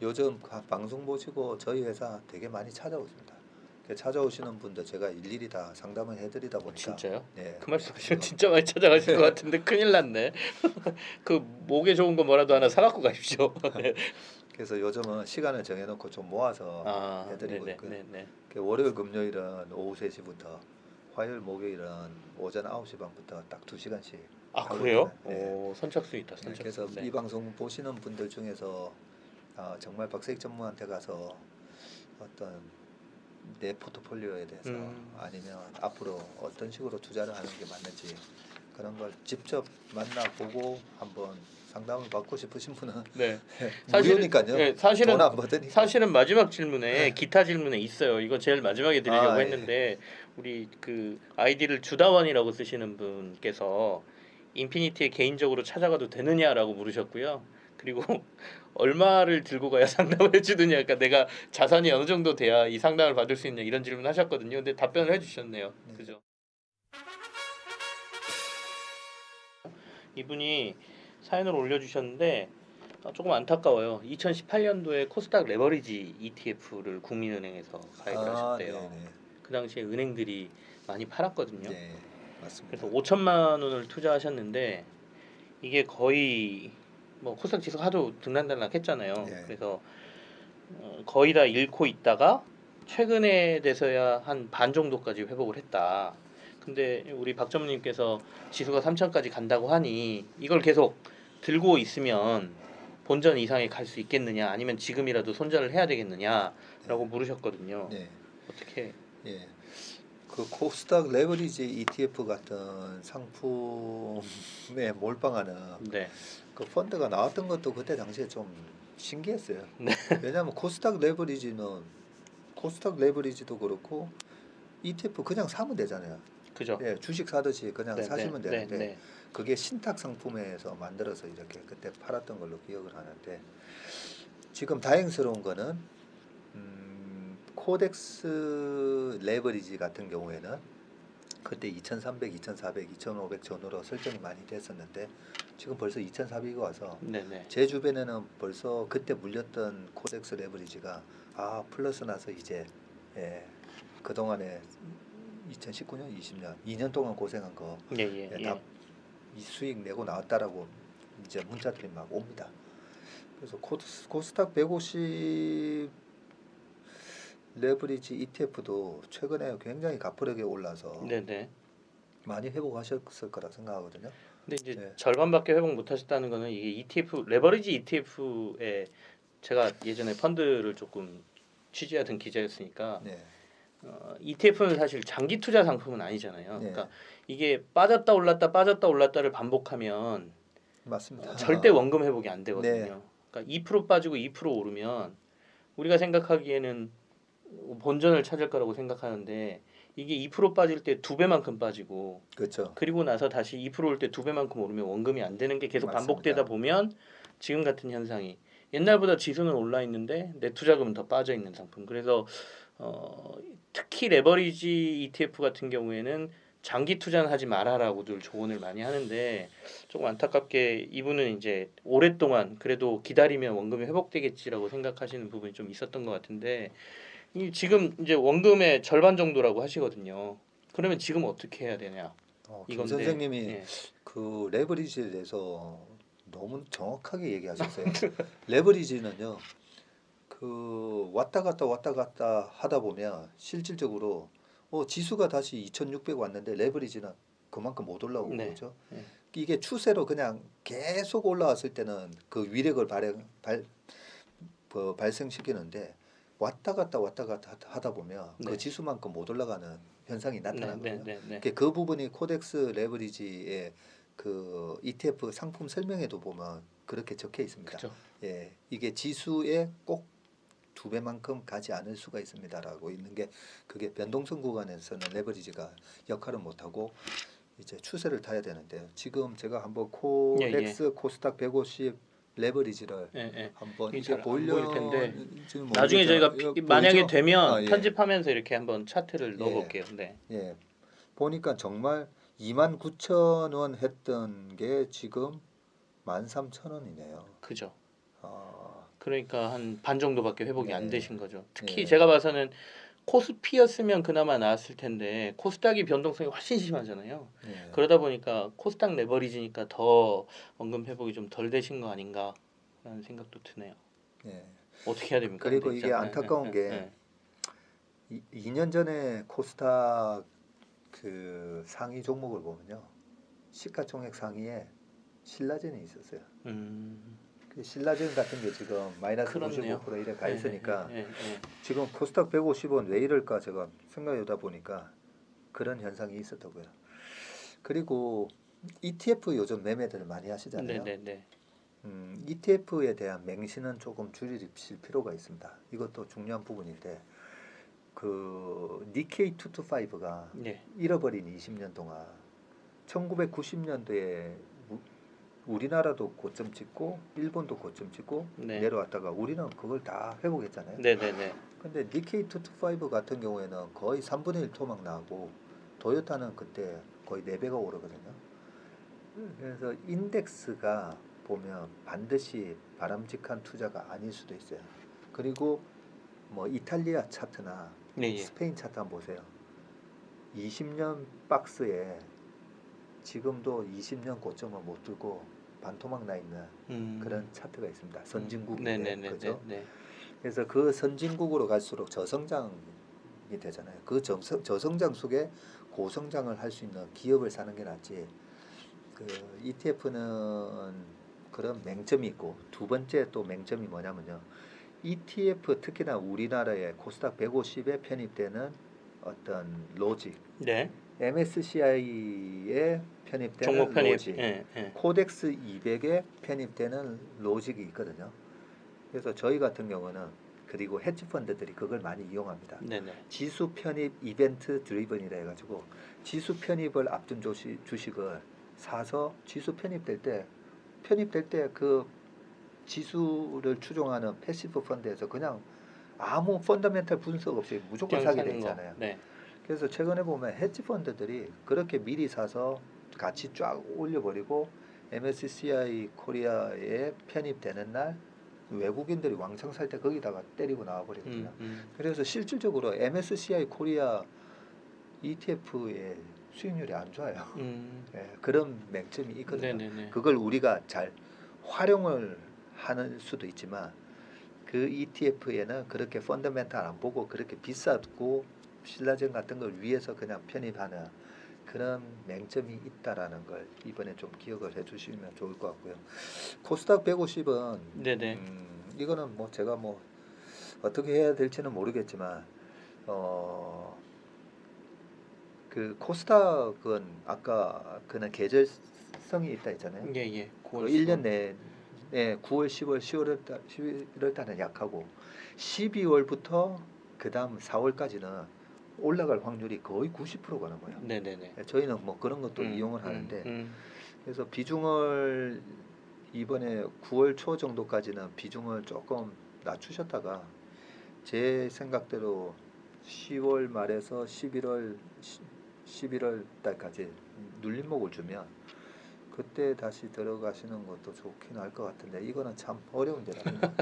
요즘 방송 보시고 저희 회사 되게 많이 찾아오십니다. 찾아오시는 분들 제가 일일이 다 상담을 해드리다 보니까 진짜요? 네, 그 말씀하시면 진짜 많이 찾아가실 것 같은데 큰일 났네. 그 목에 좋은 거 뭐라도 하나 사갖고 가십시오. 네. 그래서 요즘은 시간을 정해놓고 좀 모아서 아, 해드리고 네네, 있고요. 네네. 월요일, 금요일은 오후 3시부터, 화요일, 목요일은 오전 9시 반부터 딱 2시간씩 아, 하고 그래요? 있거든요. 네. 오, 선착순 있다, 네, 선착순. 그래서 네. 이 방송 보시는 분들 중에서 정말 박사익 전문한테 가서 어떤 내 포트폴리오에 대해서 아니면 앞으로 어떤 식으로 투자를 하는 게 맞는지 그런 걸 직접 만나보고 한번 상담을 받고 싶으신 분은 네. 무료니까요. 예, 돈 안 받으니까. 사실은 마지막 질문에 기타 질문에 있어요. 이거 제일 마지막에 드리려고 예. 했는데 우리 그 아이디를 주다원이라고 쓰시는 분께서 인피니티에 개인적으로 찾아가도 되느냐라고 물으셨고요. 그리고 얼마를 들고 가야 상담을 해주느냐, 그러니까 내가 자산이 어느 정도 돼야 이 상담을 받을 수 있냐 이런 질문하셨거든요. 근데 답변을 해주셨네요. 네. 그죠? 이분이 사연을 올려주셨는데 조금 안타까워요. 2018년도에 코스닥 레버리지 ETF를 국민은행에서 가입을 하셨대요. 네네. 그 당시에 은행들이 많이 팔았거든요. 네, 맞습니다. 그래서 5천만 원을 투자하셨는데 이게 거의 뭐 코스닥 지수 하도 등락했잖아요. 네. 그래서 거의 다 잃고 있다가 최근에 돼서야 한 반 정도까지 회복을 했다. 근데 우리 박 전무님께서 지수가 3천까지 간다고 하니 이걸 계속 들고 있으면 본전 이상에 갈 수 있겠느냐, 아니면 지금이라도 손절을 해야 되겠느냐라고 물으셨거든요. 네. 어떻게? 예. 그 코스닥 레버리지 ETF 같은 상품에 몰빵하는 네. 그 펀드가 나왔던 것도 그때 당시에 좀 신기했어요. 네. 왜냐하면 코스닥 레버리지도 그렇고 ETF 그냥 사면 되잖아요. 그죠? 예, 주식 사듯이 그냥 네, 사시면 네, 네, 되는데 네. 그게 신탁 상품에서 만들어서 이렇게 그때 팔았던 걸로 기억을 하는데 지금 다행스러운 거는 코덱스 레버리지 같은 경우에는 그때 2300, 2400, 2500 전후로 설정이 많이 됐었는데 지금 벌써 2400이 와서 네, 네. 제 주변에는 벌써 그때 물렸던 코덱스 레버리지가 플러스 나서 이제 그동안에 2019년, 20년, 2년 동안 고생한 거 예, 예, 다 예. 수익 내고 나왔다라고 이제 문자들이 막 옵니다. 그래서 코스닥 150 레버리지 ETF도 최근에 굉장히 가파르게 올라서 네, 네. 많이 회복하셨을 거라 생각하거든요. 근데 이제 네. 절반밖에 회복 못 하셨다는 거는 이게 ETF 레버리지 ETF에 제가 예전에 펀드를 조금 취재하던 기자였으니까 네. ETF는 사실 장기 투자 상품은 아니잖아요. 네. 그러니까 이게 빠졌다 올랐다 빠졌다 올랐다를 반복하면 맞습니다. 절대 원금 회복이 안 네. 되거든요. 그러니까 2% 빠지고 2% 오르면 우리가 생각하기에는 본전을 찾을 거라고 생각하는데 이게 2% 빠질 때 2배만큼 빠지고 그렇죠. 그리고 나서 다시 2% 올 때 2배만큼 오르면 원금이 안 되는 게 계속 반복되다 맞습니다. 보면 지금 같은 현상이, 옛날보다 지수는 올라 있는데 내 투자금은 더 빠져 있는 상품. 그래서 특히 레버리지 ETF 같은 경우에는 장기 투자는 하지 말아라고들 조언을 많이 하는데 조금 안타깝게 이분은 이제 오랫동안 그래도 기다리면 원금이 회복되겠지라고 생각하시는 부분이 좀 있었던 것 같은데 지금 이제 원금의 절반 정도라고 하시거든요. 그러면 지금 어떻게 해야 되냐? 김 이건데. 선생님이 예. 그 레버리지에 대해서 너무 정확하게 얘기하셨어요. 레버리지는요, 그 왔다 갔다 하다 보면 실질적으로 지수가 다시 2600 왔는데 레버리지는 그만큼 못 올라오고 네. 그러죠. 네. 이게 추세로 그냥 계속 올라왔을 때는 그 위력을 발생시키는데 왔다 갔다 하다 보면 네. 그 지수만큼 못 올라가는 현상이 나타나거든요. 네. 그 부분이 코덱스 레버리지의 그 ETF 상품 설명에도 보면 그렇게 적혀 있습니다. 그죠. 예, 이게 지수에 꼭 2배만큼 가지 않을 수가 있습니다라고 있는 게 그게 변동성 구간에서는 레버리지가 역할을 못하고 이제 추세를 타야 되는데요. 지금 제가 한번 코덱스 코스닥 150 레버리지를 한번 이게 이게 잘 안 보일 텐데 보일지는 나중에 저희가 만약에 되면 예. 편집하면서 이렇게 한번 차트를 예. 넣어볼게요. 네. 예. 보니까 정말 29,000원 했던 게 지금 13,000원이네요. 그죠. 그러니까 한 반 정도밖에 회복이 안 네. 되신 거죠. 특히 네. 제가 봐서는 코스피였으면 그나마 나았을 텐데 코스닥이 변동성이 훨씬 심하잖아요. 네. 그러다 보니까 코스닥 레버리지니까 더 원금 회복이 좀 덜 되신 거 아닌가라는 생각도 드네요. 네. 어떻게 해야 됩니까? 그리고 근데 이게 진짜? 안타까운 게 예. 2년 전에 코스닥 그 상위 종목을 보면요, 시가총액 상위에 신라젠이 있었어요. 그 신라젠 같은 게 지금 마이너스 그렇네요. 55% 이래 가 있으니까 예. 지금 코스닥 150원 왜 이럴까 제가 생각하다 보니까 그런 현상이 있었다고요. 그리고 ETF 요즘 매매들 많이 하시잖아요. 네네네. ETF에 대한 맹신은 조금 줄이실 필요가 있습니다. 이것도 중요한 부분인데 그 니케이 225가 네. 잃어버린 20년 동안 1990년도에 우리나라도 고점 찍고 일본도 고점 찍고 네. 내려왔다가 우리는 그걸 다 회복했잖아요. 네네네. 근데 니케이 225 같은 경우에는 거의 3분의 1 토막 나고 도요타는 그때 거의 4배가 오르거든요. 그래서 인덱스가 보면 반드시 바람직한 투자가 아닐 수도 있어요. 그리고 뭐 이탈리아 차트나 네. 예. 스페인 차트 한번 보세요. 20년 박스에 지금도 20년 고점을 못 들고 반토막 나 있는 그런 차트가 있습니다. 선진국인데, 네네네. 그죠? 네. 그래서 그 선진국으로 갈수록 저성장이 되잖아요. 그 저성장 속에 고성장을 할 수 있는 기업을 사는 게 낫지. 그 ETF는 그런 맹점이 있고, 두 번째 또 맹점이 뭐냐면요. ETF 특히나 우리나라의 코스닥 150에 편입되는 어떤 로직, 네. MSCI에 편입되는 종목 편입. 로직, 예. 코덱스 200에 편입되는 로직이 있거든요. 그래서 저희 같은 경우는 그리고 헤지 펀드들이 그걸 많이 이용합니다. 네네. 지수 편입 이벤트 드리븐이라 해가지고 지수 편입을 앞둔 주식을 사서 지수 편입될 때 그 지수를 추종하는 패시브 펀드에서 그냥 아무 펀더멘탈 분석 없이 무조건 그냥 사게 돼 사는 거. 있잖아요. 네. 그래서 최근에 보면 헤지 펀드들이 그렇게 미리 사서 같이 쫙 올려버리고 MSCI 코리아에 편입되는 날 외국인들이 왕창 살 때 거기다가 때리고 나와버리거든요. 그래서 실질적으로 MSCI 코리아 ETF의 수익률이 안 좋아요. 예, 그런 맹점이 있거든요. 네네네. 그걸 우리가 잘 활용을 하는 수도 있지만 그 ETF에는 그렇게 펀더멘탈 안 보고 그렇게 비싸고 신라젠 같은 걸 위해서 그냥 편입하는 그런 맹점이 있다라는 걸 이번에 좀 기억을 해주시면 좋을 것 같고요. 코스닥 150은 네네. 이거는 뭐 제가 뭐 어떻게 해야 될지는 모르겠지만 그 코스닥은 아까 그는 계절성이 있다 했잖아요. 예. 그 1년 내에 9월, 10월, 11월 달은 약하고 12월부터 그 다음 4월까지는 올라갈 확률이 거의 90%가 넘어요. 네네네. 저희는 뭐 그런 것도 이용을 하는데 그래서 비중을 이번에 9월 초 정도까지는 비중을 조금 낮추셨다가 제 생각대로 10월 말에서 11월 달까지 눌림목을 주면 그때 다시 들어가시는 것도 좋긴 할 것 같은데 이거는 참 어려운 데랍니다.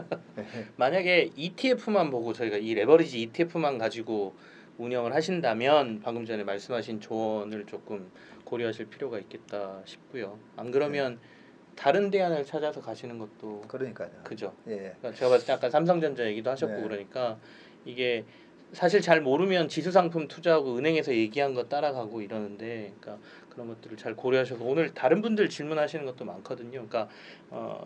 만약에 ETF만 보고 저희가 이 레버리지 ETF만 가지고 운영을 하신다면 방금 전에 말씀하신 조언을 조금 고려하실 필요가 있겠다 싶고요. 안 그러면 다른 대안을 찾아서 가시는 것도 그러니까요. 그죠. 예. 그러니까 제가 봤을 때 아까 삼성전자 얘기도 하셨고 네. 그러니까 이게 사실 잘 모르면 지수상품 투자하고 은행에서 얘기한 거 따라가고 이러는데 그러니까 그런 것들을 잘 고려하셔서 오늘 다른 분들 질문하시는 것도 많거든요. 그러니까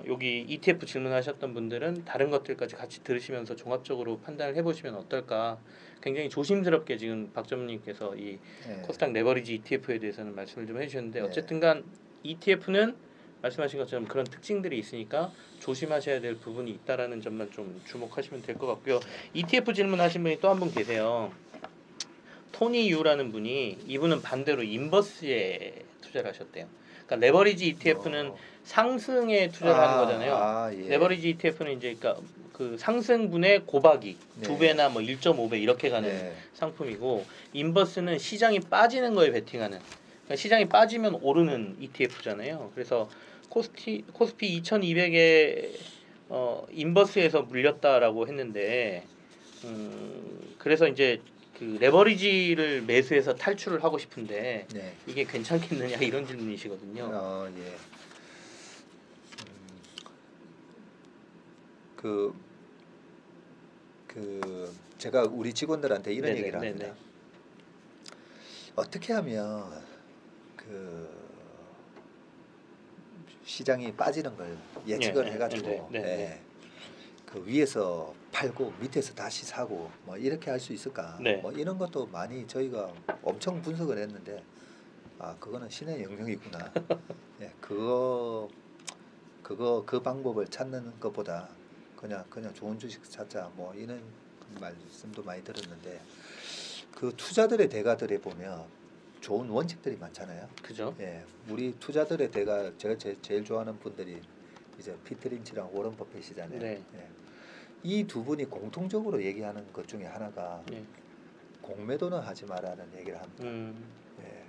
여기 ETF 질문하셨던 분들은 다른 것들까지 같이 들으시면서 종합적으로 판단을 해보시면 어떨까. 굉장히 조심스럽게 지금 박 전무님께서 이 예. 코스닥 레버리지 ETF에 대해서는 말씀을 좀 해주셨는데 네. 어쨌든간 ETF는 말씀하신 것처럼 그런 특징들이 있으니까 조심하셔야 될 부분이 있다라는 점만 좀 주목하시면 될 것 같고요. ETF 질문하신 분이 또 한 분 계세요. 토니 유라는 분이 이분은 반대로 인버스에 투자를 하셨대요. 그러니까 레버리지 ETF는 상승에 투자를 하는 거잖아요. 예. 레버리지 ETF는 이제 그러니까 그 상승분의 곱하기 네. 2배나 뭐 1.5배 이렇게 가는 네. 상품이고 인버스는 시장이 빠지는 거에 베팅하는 그러니까 시장이 빠지면 오르는 ETF잖아요. 그래서 코스피 2200에 인버스에서 물렸다라고 했는데 그래서 이제 그 레버리지를 매수해서 탈출을 하고 싶은데 네. 이게 괜찮겠느냐 이런 질문이시거든요. 예. 그 제가 우리 직원들한테 이런 네네, 얘기를 합니다. 네네. 어떻게 하면 그 시장이 빠지는 걸 예측을 네, 해가지고 네, 네, 네. 예, 그 위에서 팔고 밑에서 다시 사고 뭐 이렇게 할 수 있을까? 네. 뭐 이런 것도 많이 저희가 엄청 분석을 했는데 그거는 신의 영역이구나. 예, 그 방법을 찾는 것보다 그냥 좋은 주식 찾자 뭐 이런 말씀도 많이 들었는데 그 투자들의 대가들에 보면 좋은 원칙들이 많잖아요. 그죠? 예, 우리 투자들의 대가 제가 제일 좋아하는 분들이 이제 피터 린치랑 워런 버핏이잖아요. 네. 예. 이 두 분이 공통적으로 얘기하는 것 중에 하나가 네. 공매도는 하지 마라는 얘기를 합니다. 음. 예.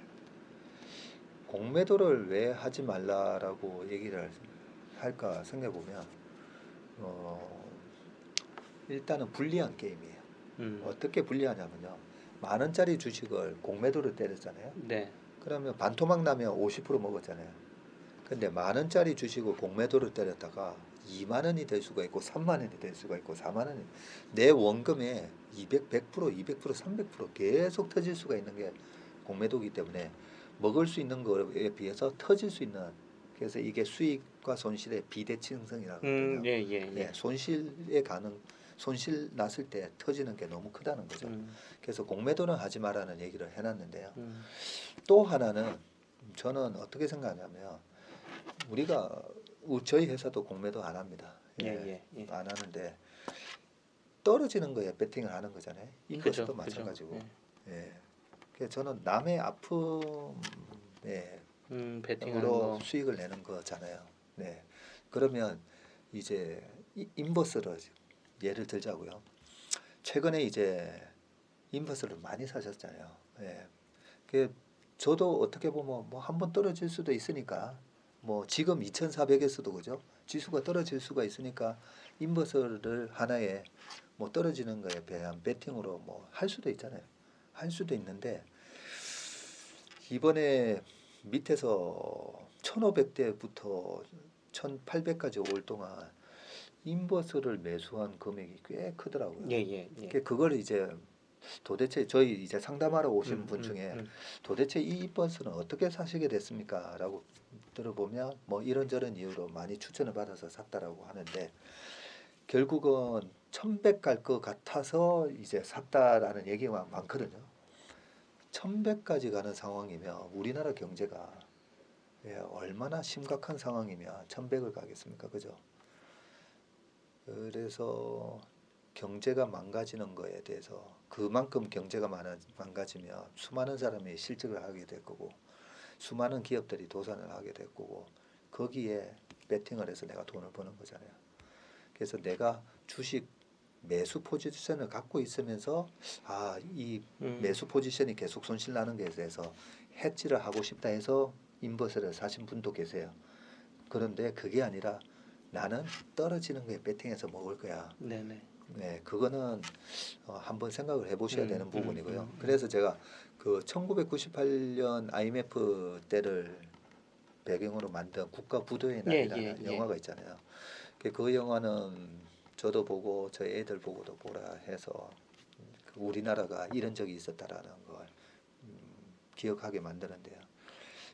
공매도를 왜 하지 말라라고 얘기를 할까 생각해 보면 일단은 불리한 게임이에요. 어떻게 불리하냐면요. 10,000원짜리 주식을 공매도를 때렸잖아요. 네. 그러면 반토막 나면 50% 먹었잖아요. 근데 10,000원짜리 주식을 공매도를 때렸다가 20,000원이 될 수가 있고 30,000원이 될 수가 있고 40,000원이 내 원금에 100%, 200%, 300% 계속 터질 수가 있는 게 공매도이기 때문에 먹을 수 있는 거에 비해서 터질 수 있는 그래서 이게 수익과 손실의 비대칭성이라고 하거든요. 예, 예, 예. 손실 났을 때 터지는 게 너무 크다는 거죠. 그래서 공매도는 하지 마라는 얘기를 해놨는데요. 또 하나는 저는 어떻게 생각하냐면 우리가 저희 회사도 공매도 안 합니다. 예. 안 하는데 떨어지는 거에 베팅을 하는 거잖아요. 인버스도 그죠, 마찬가지고. 그죠. 예. 그래서 저는 남의 아픔에 베팅하는 으로 거. 수익을 내는 거잖아요. 네. 그러면 이제 인버스를 예를 들자고요. 최근에 이제 인버스를 많이 사셨잖아요. 예. 그 저도 어떻게 보면 뭐 한번 떨어질 수도 있으니까 뭐 지금 2,400에서도 그죠? 지수가 떨어질 수가 있으니까 인버스를 하나에 뭐 떨어지는 거에 대한 베팅으로 뭐 할 수도 있잖아요. 할 수도 있는데 이번에 밑에서 1,500대부터 1,800까지 올 동안 인버스를 매수한 금액이 꽤 크더라고요. 예. 그걸 이제 도대체 저희 이제 상담하러 오신 분 중에 도대체 이 인버스는 어떻게 사시게 됐습니까? 라고 들어보면 뭐 이런저런 이유로 많이 추천을 받아서 샀다라고 하는데 결국은 1,100 갈 것 같아서 이제 샀다라는 얘기가 많거든요. 1,100까지 가는 상황이면 우리나라 경제가 얼마나 심각한 상황이면 1,100을 가겠습니까? 그죠? 그래서 경제가 망가지는 거에 대해서 그만큼 경제가 망가지면 수많은 사람이 실직을 하게 될 거고 수많은 기업들이 도산을 하게 될 거고 거기에 베팅을 해서 내가 돈을 버는 거잖아요. 그래서 내가 주식 매수 포지션을 갖고 있으면서 이 매수 포지션이 계속 손실 나는 것에 대해서 해지를 하고 싶다 해서 인버스를 사신 분도 계세요. 그런데 그게 아니라 나는 떨어지는 거에 베팅해서 먹을 거야. 네네. 네, 그거는 한번 생각을 해보셔야 되는 부분이고요. 그래서 제가 그 1998년 IMF 때를 배경으로 만든 국가 부도의 날이라는 영화가 있잖아요. 그 영화는 저도 보고 저희 애들 보고도 보라 해서 우리나라가 이런 적이 있었다라는 걸 기억하게 만드는데요.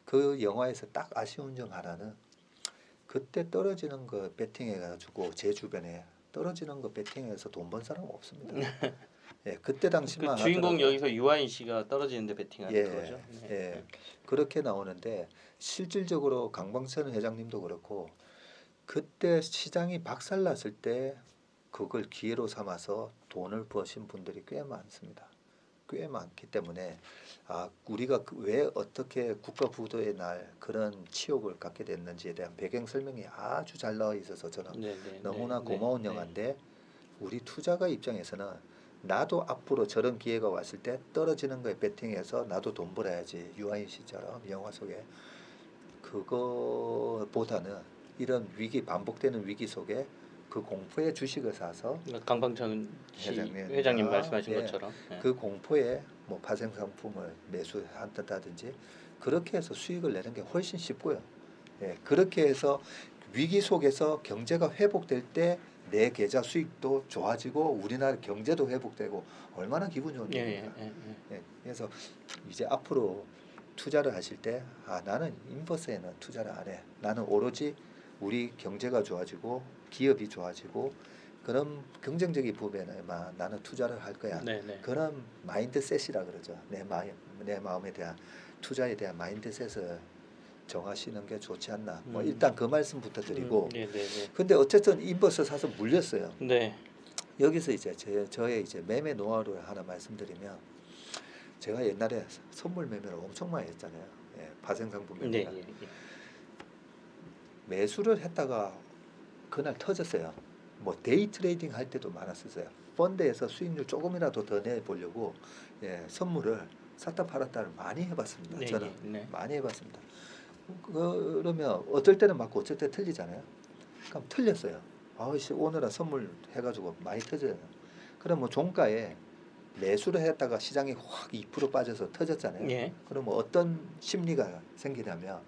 그 영화에서 딱 아쉬운 점 하나는 그때 떨어지는 거 베팅해가지고 제 주변에 떨어지는 거 베팅해서 돈 번 사람 없습니다. 예, 그때 당시만 그 주인공 하더라도, 여기서 유아인 씨가 떨어지는데 베팅하는 거죠. 예, 그렇게 나오는데 실질적으로 강방천 회장님도 그렇고 그때 시장이 박살났을 때 그걸 기회로 삼아서 돈을 버신 분들이 꽤 많습니다. 꽤 많기 때문에 우리가 왜 어떻게 국가 부도의 날 그런 치욕을 갖게 됐는지에 대한 배경 설명이 아주 잘 나와 있어서 저는 너무나 고마운 영화인데 우리 투자가 입장에서는 나도 앞으로 저런 기회가 왔을 때 떨어지는 거에 베팅해서 나도 돈 벌어야지 유아인 씨처럼 영화 속에 그거보다는 이런 위기 반복되는 위기 속에 그 공포에 주식을 사서 그러니까 강방천 회장님. 회장님 말씀하신 예. 것처럼. 예. 그 공포에 뭐 파생 상품을 매수한다든지 그렇게 해서 수익을 내는 게 훨씬 쉽고요. 예, 그렇게 해서 위기 속에서 경제가 회복될 때 내 계좌 수익도 좋아지고 우리나라 경제도 회복되고 얼마나 기분 좋은 예, 일입니까? 예, 예, 예. 예, 그래서 이제 앞으로 투자를 하실 때 나는 인버스에는 투자를 안 해. 나는 오로지 우리 경제가 좋아지고 기업이 좋아지고 그런 긍정적인 부분에만 나는 투자를 할 거야. 네, 네. 그런 마인드셋이라 그러죠. 내 마음에 대한 투자에 대한 마인드셋을 정하시는 게 좋지 않나. 뭐 일단 그 말씀부터 드리고. 네, 네, 네. 근데 어쨌든 인버스 사서 물렸어요. 네. 여기서 이제 저의 이제 매매 노하우를 하나 말씀드리면 제가 옛날에 선물 매매를 엄청 많이 했잖아요. 예, 파생상품 네, 매매를. 예, 예. 매수를 했다가 그날 터졌어요. 뭐 데이 트레이딩 할 때도 많았었어요. 펀드에서 수익률 조금이라도 더 내보려고 예, 선물을 샀다 팔았다를 많이 해봤습니다. 네, 저는 예, 네. 많이 해봤습니다. 그러면 어떨 때는 맞고 어쩔 때 틀리잖아요. 그럼 틀렸어요. 아씨 오늘은 선물 해가지고 많이 터져요. 그럼 뭐 종가에 매수를 했다가 시장이 확 2% 빠져서 터졌잖아요. 예. 그러면 어떤 심리가 생기냐면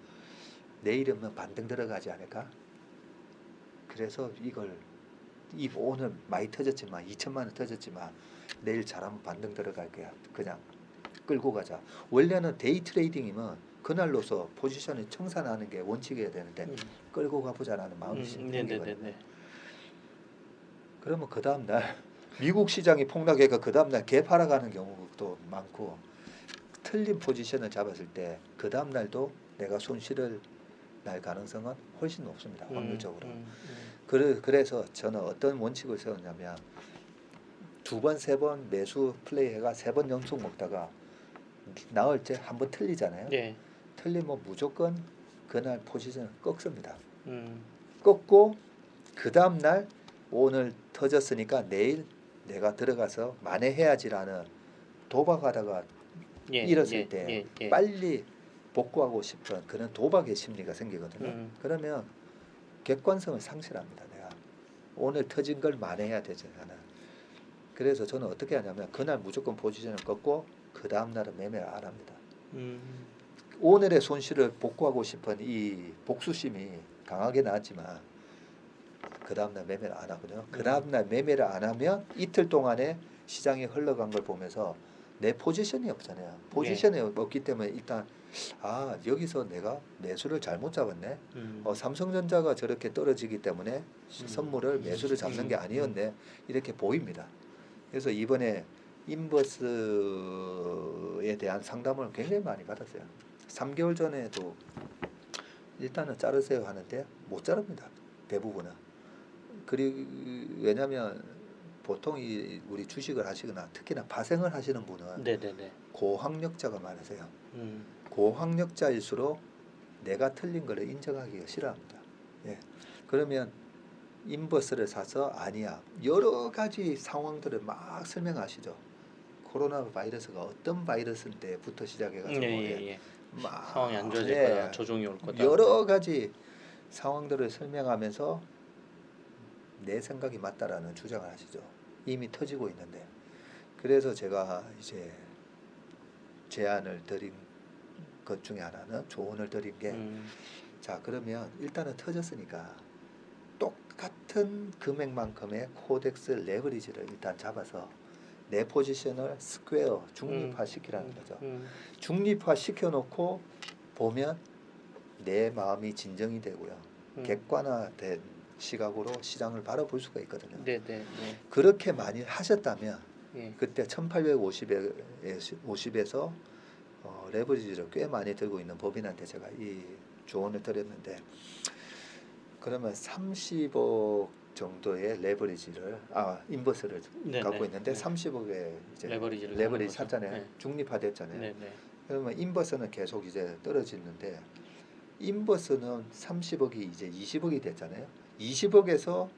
내일이면 반등 들어가지 않을까? 그래서 이걸 오늘 많이 터졌지만 2천만 원 터졌지만 내일 잘하면 반등 들어갈 거야. 그냥 끌고 가자. 원래는 데이 트레이딩이면 그날로서 포지션을 청산하는 게 원칙이어야 되는데 끌고 가보자라는 마음이 생기거든요. 그러면 그 다음 날 미국 시장이 폭락해가 그 다음 날 개팔아가는 경우도 많고 틀린 포지션을 잡았을 때 그 다음 날도 내가 손실을 날 가능성은 훨씬 높습니다. 확률적으로. 그래서 저는 어떤 원칙을 세웠냐면 2번, 3번 매수 플레이해가 3번 연속 먹다가 나올 때 한 번 틀리잖아요. 예. 틀리면 무조건 그날 포지션을 꺾습니다. 음. 꺾고 그 다음 날 오늘 터졌으니까 내일 내가 들어가서 만회해야지라는 도박하다가 예, 잃었을 예, 때 예, 예. 빨리 복구하고 싶은 그런 도박의 심리가 생기거든요. 그러면 객관성을 상실합니다. 내가 오늘 터진 걸 만회해야 되잖아. 그래서 저는 어떻게 하냐면 그날 무조건 포지션을 꺾고 그 다음 날은 매매를 안 합니다. 오늘의 손실을 복구하고 싶은 이 복수심이 강하게 나왔지만 그 다음날 매매를 안 하거든요. 그 다음날 매매를 안 하면 이틀 동안에 시장이 흘러간 걸 보면서 내 포지션이 없잖아요. 포지션이 없기 때문에 일단 여기서 내가 매수를 잘못 잡았네. 삼성전자가 저렇게 떨어지기 때문에 선물을 매수를 잡는 게 아니었네. 이렇게 보입니다. 그래서 이번에 인버스에 대한 상담을 굉장히 많이 받았어요. 3개월 전에도 일단은 자르세요 하는데 못 자릅니다. 대부분은. 그리고 왜냐하면 보통 우리 주식을 하시거나 특히나 파생을 하시는 분은 네네네. 고학력자가 많으세요. 고학력자일수록 내가 틀린 것을 인정하기가 싫어합니다. 예. 그러면 인버스를 사서 아니야. 여러 가지 상황들을 막 설명하시죠. 코로나 바이러스가 어떤 바이러스인데부터 시작해가지고 예. 막 상황이 안 좋아질 거다. 조종이 올 거다. 여러 가지 상황들을 설명하면서 내 생각이 맞다라는 주장을 하시죠. 이미 터지고 있는데. 그래서 제가 이제 제안을 드린 것 중에 하나는 조언을 드린 게 자 그러면 일단은 터졌으니까 똑같은 금액만큼의 코덱스 레버리지를 일단 잡아서 내 포지션을 스퀘어 중립화 시키라는 거죠. 중립화 시켜놓고 보면 내 마음이 진정이 되고요. 객관화된 시각으로 시장을 바라볼 수가 있거든요. 네네. 그렇게 많이 하셨다면 예. 그때 1850에서 레버리지를 꽤 많이 들고 있는 법인한테 제가 이 조언을 드렸는데 그러면 30억 정도의 레버리지를 인버스를 갖고 있는데 30억의 이제 레버리지 샀잖아요. 네. 중립화됐잖아요. 네네. 그러면 인버스는 계속 이제 떨어지는데 인버스는 30억이 이제 20억이 됐잖아요. 20억에서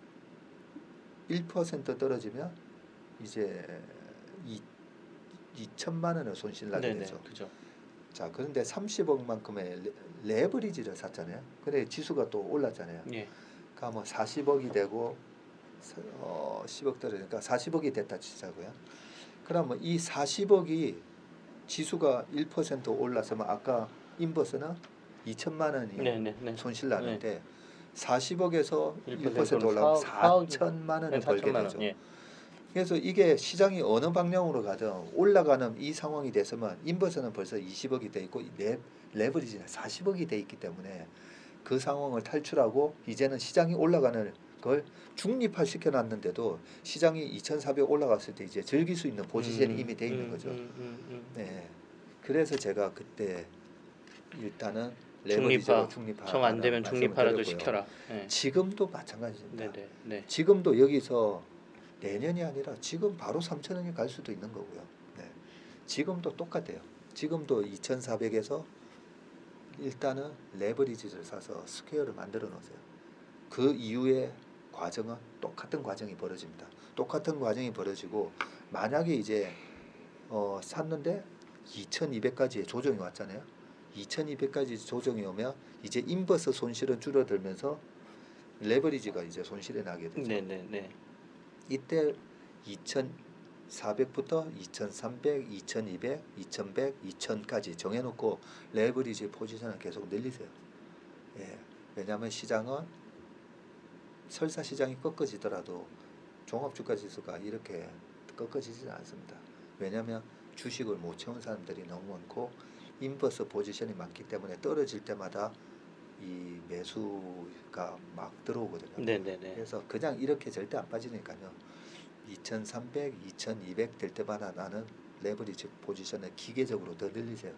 1% 떨어지면 이제 2천만 원을 손실 나게 되죠. 그죠. 자, 그런데 30억만큼의 레버리지를 샀잖아요. 근데 지수가 또 올랐잖아요. 예. 그러면 40억이 되고 10억 떨어지니까 40억이 됐다 치자고요. 그러면 이 40억이 지수가 1% 올라서면 아까 인버스는 2천만 원이 네네네. 손실 나는데 40억에서 1% 1%로 올라가면 4억, 4천만 원을 네, 벌게 4천만 원. 되죠. 예. 그래서 이게 시장이 어느 방향으로 가든 올라가는 이 상황이 됐으면 인버스는 벌써 20억이 돼 있고 레버리지는 40억이 돼 있기 때문에 그 상황을 탈출하고 이제는 시장이 올라가는 걸 중립화 시켜놨는데도 시장이 2,400 올라갔을 때 이제 즐길 수 있는 포지션이 이미 돼 있는 거죠. 네. 그래서 제가 그때 일단은 레버리지로 중립화 정 안 되면 중립화라도 시켜라. 예. 지금도 마찬가지입니다. 네네. 네. 지금도 여기서 내년이 아니라 지금 바로 3,000원이 갈 수도 있는 거고요. 네. 지금도 똑같아요. 지금도 2,400에서 일단은 레버리지를 사서 스퀘어를 만들어 놓으세요. 그 이후에 과정은 똑같은 과정이 벌어집니다. 똑같은 과정이 벌어지고 만약에 이제 샀는데 2,200까지 조정이 왔잖아요. 2,200까지 조정이 오면 이제 인버스 손실은 줄어들면서 레버리지가 이제 손실이 나게 되죠. 네네네. 이때 2,400부터 2,300, 2,200, 2,100, 2,000까지 정해놓고 레버리지 포지션을 계속 늘리세요. 예. 왜냐하면 시장은 설사 시장이 꺾어지더라도 종합주가지수가 이렇게 꺾어지지는 않습니다. 왜냐하면 주식을 못 채운 사람들이 너무 많고 인버스 포지션이 많기 때문에 떨어질 때마다 이 매수가 막 들어오거든요. 네네네. 그래서 그냥 이렇게 절대 안 빠지니까요. 2,300, 2,200 될 때마다 나는 레버리지 포지션을 기계적으로 더 늘리세요.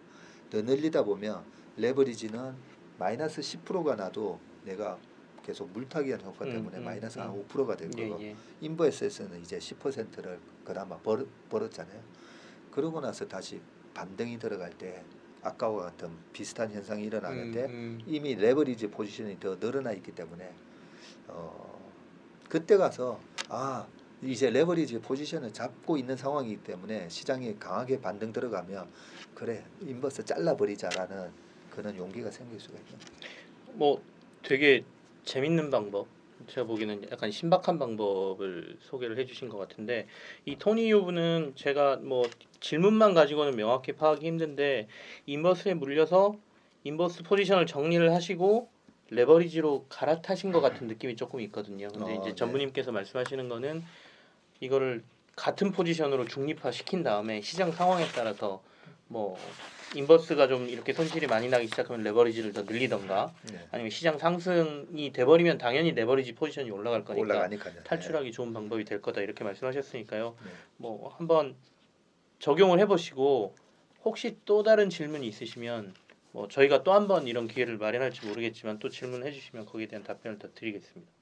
더 늘리다 보면 레버리지는 마이너스 10%가 나도 내가 계속 물타기한 효과 때문에 마이너스 한 5%가 될 거고 예. 인버스에서는 이제 10%를 그나마 벌었잖아요. 그러고 나서 다시 반등이 들어갈 때 아까와 같은 비슷한 현상이 일어나는데 이미 레버리지 포지션이 더 늘어나 있기 때문에 그때 가서 이제 레버리지 포지션을 잡고 있는 상황이기 때문에 시장이 강하게 반등 들어가면 그래 인버스 잘라버리자라는 그런 용기가 생길 수가 있죠. 뭐 되게 재밌는 방법. 제가 보기에는 약간 신박한 방법을 소개를 해주신 것 같은데 이 토니 유브는 제가 뭐 질문만 가지고는 명확히 파악이 힘든데 인버스에 물려서 인버스 포지션을 정리를 하시고 레버리지로 갈아타신 것 같은 느낌이 조금 있거든요. 근데 이제 네. 전무님께서 말씀하시는 거는 이거를 같은 포지션으로 중립화 시킨 다음에 시장 상황에 따라서 뭐 인버스가 좀 이렇게 손실이 많이 나기 시작하면 레버리지를 더 늘리던가 네. 아니면 시장 상승이 돼버리면 당연히 레버리지 포지션이 올라갈 거니까 올라가니까요. 탈출하기 좋은 방법이 될 거다 이렇게 말씀하셨으니까요. 네. 뭐 한번 적용을 해보시고 혹시 또 다른 질문이 있으시면 뭐 저희가 또 한번 이런 기회를 마련할지 모르겠지만 또 질문해 주시면 거기에 대한 답변을 더 드리겠습니다.